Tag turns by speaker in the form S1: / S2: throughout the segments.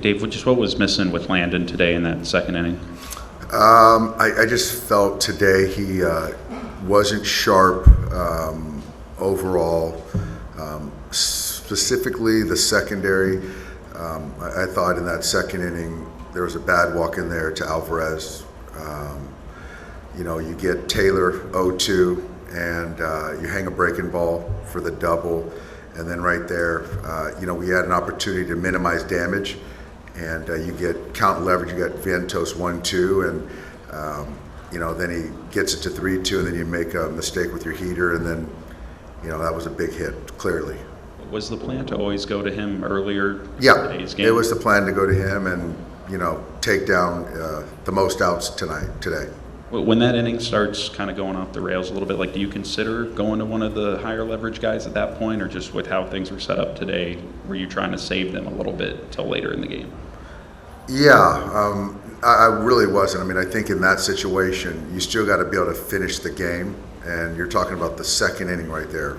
S1: Dave, what was missing with Landon today in that second inning?
S2: I just felt today he wasn't sharp overall. Specifically the secondary, I thought in that second inning there was a bad walk in there to Alvarez. You get Taylor 0-2 and you hang a breaking ball for the double, and then right there, we had an opportunity to minimize damage, and you get count leverage. You got Vientos 1-2, and then he gets it to 3-2, and then you make a mistake with your heater, and then that was a big hit, clearly.
S1: Was the plan to always go to him earlier?
S2: Yeah,
S1: in today's game?
S2: It was the plan to go to him and take down the most outs today.
S1: When that inning starts kind of going off the rails a little bit, do you consider going to one of the higher leverage guys at that point, or just with how things were set up today, were you trying to save them a little bit till later in the game?
S2: Yeah, I really wasn't. I think in that situation, you still got to be able to finish the game, and you're talking about the second inning right there.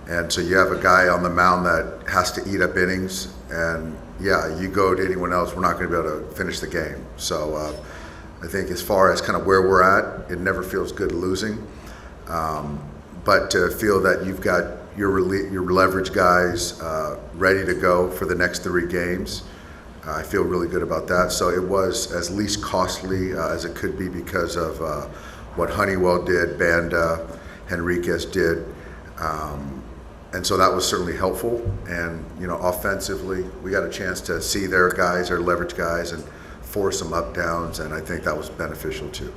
S2: And so you have a guy on the mound that has to eat up innings, and you go to anyone else, we're not going to be able to finish the game. So I think as far as kind of where we're at, it never feels good losing. But to feel that you've got your leverage guys ready to go for the next 3 games, I feel really good about that. So it was as least costly as it could be because of what Honeywell did, Banda, Henriquez did. And so that was certainly helpful. And, offensively, we got a chance to see their guys, their leverage guys, and force some up downs, and I think that was beneficial too.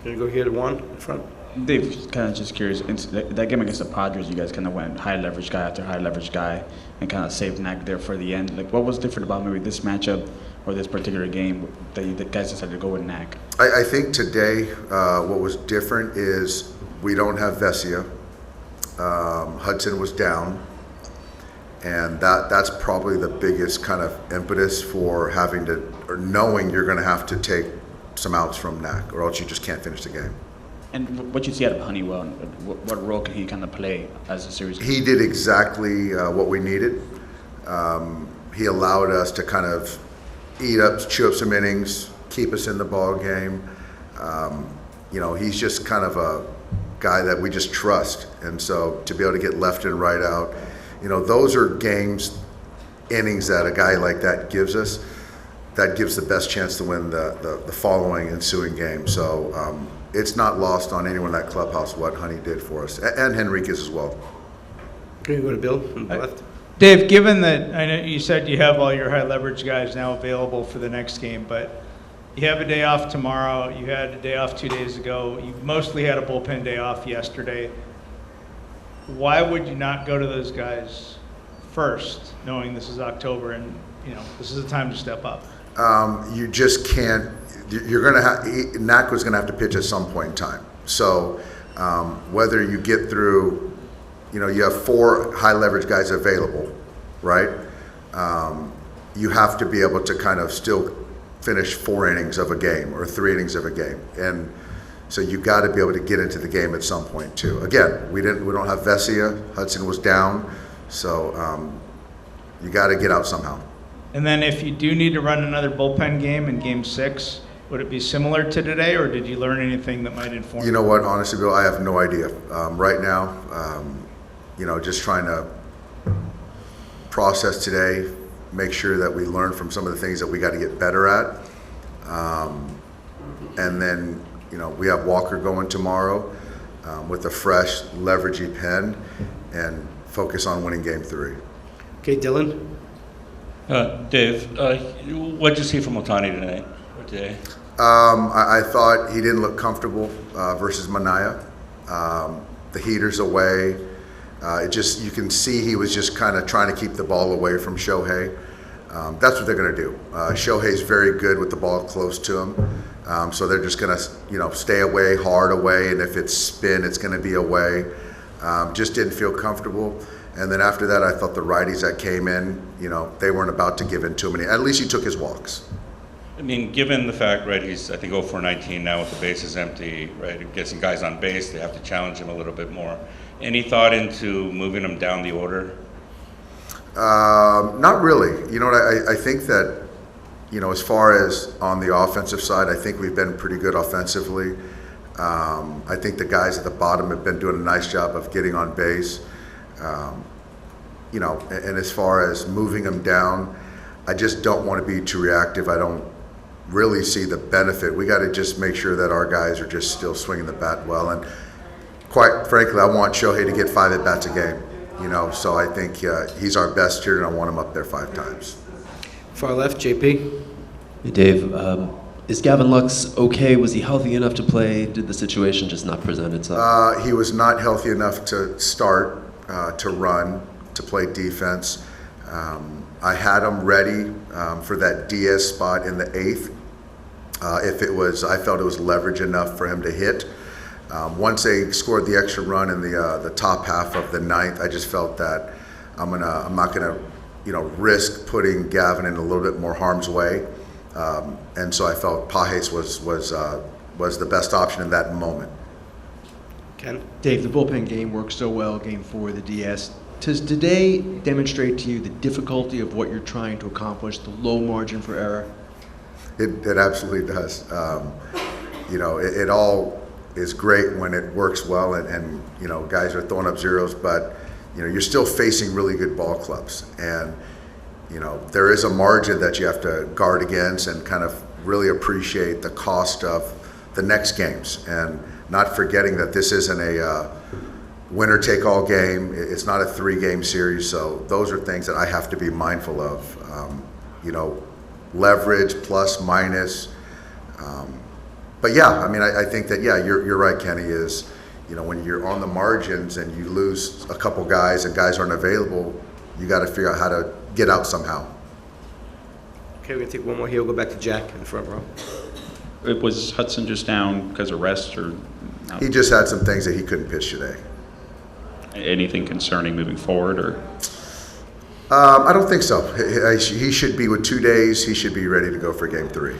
S3: Gonna go here to one in front.
S4: Dave, kind of just curious, that game against the Padres, you guys kind of went high leverage guy after high leverage guy and kind of saved Knack there for the end. What was different about maybe this matchup or this particular game that the guys decided to go with Knack?
S2: I think today what was different is we don't have Vesia. Hudson was down, and that's probably the biggest kind of impetus for having to, or knowing you're going to have to take some outs from Knack, or else you just can't finish the game.
S4: And what you see out of Honeywell, what role can he kind of play as a series?
S2: He did exactly what we needed. He allowed us to kind of chew up some innings, keep us in the ball game. He's just kind of a guy that we just trust, and so to be able to get left and right out, those are innings that a guy like that gives us, that gives the best chance to win the following ensuing game. So it's not lost on anyone in that clubhouse what Honey did for us, and Henriquez as well.
S3: Okay, go to Bill on the left.
S5: Dave, given that I know you said you have all your high leverage guys now available for the next game, but you have a day off tomorrow, you had a day off 2 days ago, you mostly had a bullpen day off yesterday. Why would you not go to those guys first, knowing this is October and this is the time to step up?
S2: You just can't. You're going to have. Knack was going to have to pitch at some point in time. So whether you get through, you have 4 high leverage guys available, right? You have to be able to kind of still finish 4 innings of a game or 3 innings of a game, and so you got to be able to get into the game at some point too. Again, we don't have Vesia. Hudson was down, so you got to get out somehow.
S5: And then if you do need to run another bullpen game in Game 6, would it be similar to today, or did you learn anything that might inform you?
S2: You know what? Honestly, Bill, I have no idea. Right now, just trying to process today, make sure that we learn from some of the things that we got to get better at. And then, we have Walker going tomorrow with a fresh, leveragey pen, and focus on winning Game 3.
S3: Okay, Dylan.
S6: Dave, what did you see from Ohtani tonight or today?
S2: I thought he didn't look comfortable versus Manaea. The heater's away. You can see he was just kind of trying to keep the ball away from Shohei. That's what they're going to do. Shohei's very good with the ball close to him, so they're just going to, stay away, hard away, and if it's spin, it's going to be away. Just didn't feel comfortable. And then after that, I thought the righties that came in, they weren't about to give in too many. At least he took his walks.
S6: Given the fact, right, he's, I think, 0 for 19 now with the bases empty, right, getting guys on base, they have to challenge him a little bit more. Any thought into moving him down the order?
S2: Not really. You know what? I think that, as far as on the offensive side, I think we've been pretty good offensively. I think the guys at the bottom have been doing a nice job of getting on base. And as far as moving them down, I just don't want to be too reactive. I don't really see the benefit. We got to just make sure that our guys are just still swinging the bat well. And quite frankly, I want Shohei to get 5 at-bats a game. So I think he's our best here, and I want him up there 5 times.
S3: Far left, JP.
S7: Hey, Dave. Is Gavin Lux okay? Was he healthy enough to play? Did the situation just not present itself?
S2: He was not healthy enough to start, to run, to play defense. I had him ready for that DS spot in the 8th. I felt it was leverage enough for him to hit. Once they scored the extra run in the top half of the 9th, I just felt that I'm not gonna risk putting Gavin in a little bit more harm's way. And so I felt Pages was the best option in that moment.
S3: Ken.
S8: Dave, the bullpen game worked so well, game 4 of the DS. Does today demonstrate to you the difficulty of what you're trying to accomplish, the low margin for error?
S2: It absolutely does. It all is great when it works well and guys are throwing up zeros, but you're still facing really good ball clubs, and there is a margin that you have to guard against and kind of really appreciate the cost of the next games, and not forgetting that this isn't a winner-take-all game. It's not a 3-game series, so those are things that I have to be mindful of. Leverage, plus, minus. But yeah, I think that, you're right, Kenny, is, when you're on the margins and you lose a couple guys and guys aren't available, you got to figure out how to get out somehow.
S3: Okay, we're going to take one more here. We'll go back to Jack in the front row.
S1: Was Hudson just down because of rest, or no?
S2: He just had some things that he couldn't pitch today.
S1: Anything concerning moving forward, or?
S2: I don't think so. He should be, with 2 days, he should be ready to go for game 3.